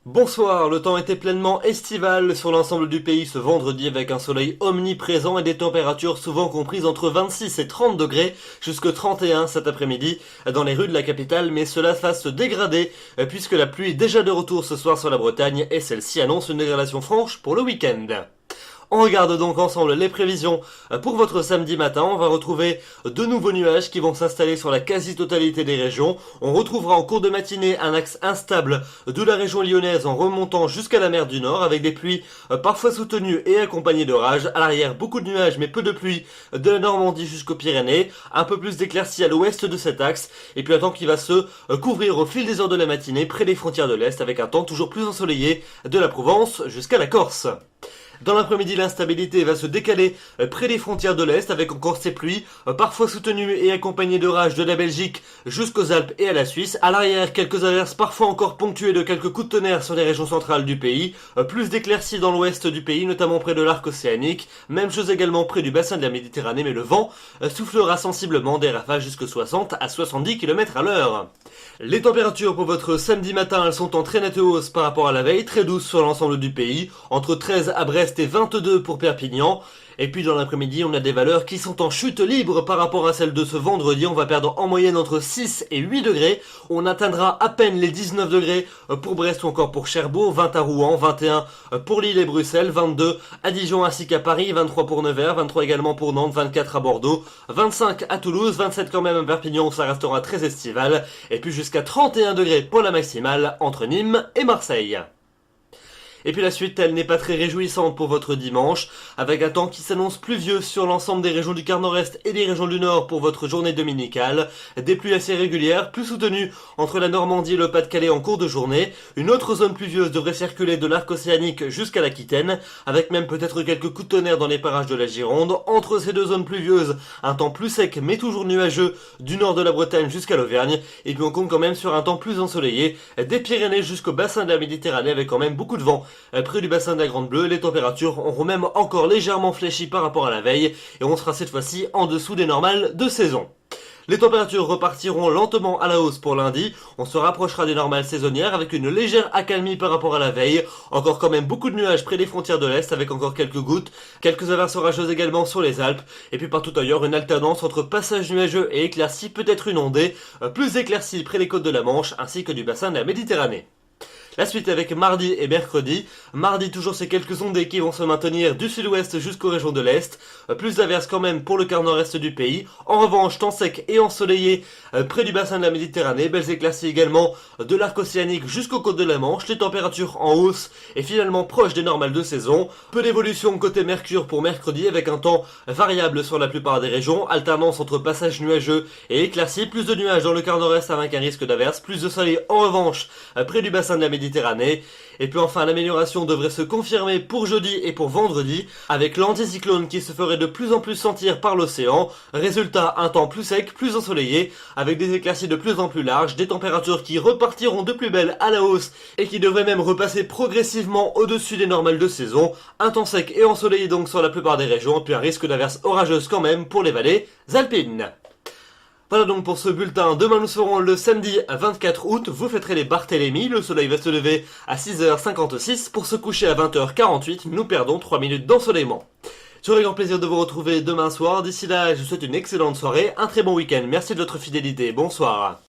Bonsoir, le temps était pleinement estival sur l'ensemble du pays ce vendredi avec un soleil omniprésent et des températures souvent comprises entre 26 et 30 degrés jusque 31 cet après-midi dans les rues de la capitale, mais cela va se dégrader puisque la pluie est déjà de retour ce soir sur la Bretagne et celle-ci annonce une dégradation franche pour le week-end. On regarde donc ensemble les prévisions pour votre samedi matin. On va retrouver de nouveaux nuages qui vont s'installer sur la quasi-totalité des régions. On retrouvera en cours de matinée un axe instable de la région lyonnaise en remontant jusqu'à la mer du Nord avec des pluies parfois soutenues et accompagnées d'orages. À l'arrière, beaucoup de nuages mais peu de pluie de la Normandie jusqu'aux Pyrénées. Un peu plus d'éclaircies à l'ouest de cet axe. Et puis un temps qui va se couvrir au fil des heures de la matinée près des frontières de l'Est avec un temps toujours plus ensoleillé de la Provence jusqu'à la Corse. Dans l'après-midi, l'instabilité va se décaler près des frontières de l'Est avec encore ces pluies, parfois soutenues et accompagnées d'orages de la Belgique jusqu'aux Alpes et à la Suisse. À l'arrière, quelques averses parfois encore ponctuées de quelques coups de tonnerre sur les régions centrales du pays. Plus d'éclaircies dans l'ouest du pays, notamment près de l'arc océanique. Même chose également près du bassin de la Méditerranée, mais le vent soufflera sensiblement des rafales jusqu'à 60 à 70 km à l'heure. Les températures pour votre samedi matin, elles sont en très nette hausse par rapport à la veille, très douces sur l'ensemble du pays, entre 13 à Brest et 22 pour Perpignan. Et puis dans l'après-midi, on a des valeurs qui sont en chute libre par rapport à celles de ce vendredi. On va perdre en moyenne entre 6 et 8 degrés. On atteindra à peine les 19 degrés pour Brest ou encore pour Cherbourg, 20 à Rouen, 21 pour Lille et Bruxelles, 22 à Dijon ainsi qu'à Paris, 23 pour Nevers, 23 également pour Nantes, 24 à Bordeaux, 25 à Toulouse, 27 quand même à Perpignan où ça restera très estival. Et puis jusqu'à 31 degrés pour la maximale entre Nîmes et Marseille. Et puis la suite, elle n'est pas très réjouissante pour votre dimanche, avec un temps qui s'annonce pluvieux sur l'ensemble des régions du quart nord-est et des régions du nord pour votre journée dominicale. Des pluies assez régulières, plus soutenues entre la Normandie et le Pas-de-Calais en cours de journée. Une autre zone pluvieuse devrait circuler de l'arc océanique jusqu'à l'Aquitaine, avec même peut-être quelques coups de tonnerre dans les parages de la Gironde. Entre ces deux zones pluvieuses, un temps plus sec mais toujours nuageux du nord de la Bretagne jusqu'à l'Auvergne. Et puis on compte quand même sur un temps plus ensoleillé des Pyrénées jusqu'au bassin de la Méditerranée avec quand même beaucoup de vent. Près du bassin de la Grande Bleue, les températures auront même encore légèrement fléchi par rapport à la veille et on sera cette fois-ci en dessous des normales de saison. Les températures repartiront lentement à la hausse pour lundi, on se rapprochera des normales saisonnières avec une légère accalmie par rapport à la veille, encore quand même beaucoup de nuages près des frontières de l'Est avec encore quelques gouttes, quelques averses orageuses également sur les Alpes, et puis partout ailleurs une alternance entre passages nuageux et éclaircies, peut-être une ondée, plus d'éclaircies près des côtes de la Manche ainsi que du bassin de la Méditerranée. La suite avec mardi et mercredi. Mardi, toujours ces quelques ondées qui vont se maintenir du sud-ouest jusqu'aux régions de l'Est. Plus d'averses quand même pour le quart nord-est du pays. En revanche, temps sec et ensoleillé près du bassin de la Méditerranée. Belles éclaircies également de l'arc océanique jusqu'aux côtes de la Manche. Les températures en hausse et finalement proches des normales de saison. Peu d'évolution côté Mercure pour mercredi avec un temps variable sur la plupart des régions. Alternance entre passages nuageux et éclaircies. Plus de nuages dans le quart nord-est avec un risque d'averses. Plus de soleil en revanche près du bassin de la Méditerranée. Et puis enfin l'amélioration devrait se confirmer pour jeudi et pour vendredi avec l'anticyclone qui se ferait de plus en plus sentir par l'océan. Résultat, un temps plus sec, plus ensoleillé avec des éclaircies de plus en plus larges, des températures qui repartiront de plus belle à la hausse et qui devraient même repasser progressivement au-dessus des normales de saison. Un temps sec et ensoleillé donc sur la plupart des régions, puis un risque d'averses orageuses quand même pour les vallées alpines. Voilà donc pour ce bulletin. Demain nous serons le samedi 24 août. Vous fêterez les Barthélemy. Le soleil va se lever à 6h56 pour se coucher à 20h48. Nous perdons 3 minutes d'ensoleillement. J'aurai grand plaisir de vous retrouver demain soir. D'ici là, je vous souhaite une excellente soirée, un très bon week-end. Merci de votre fidélité. Bonsoir.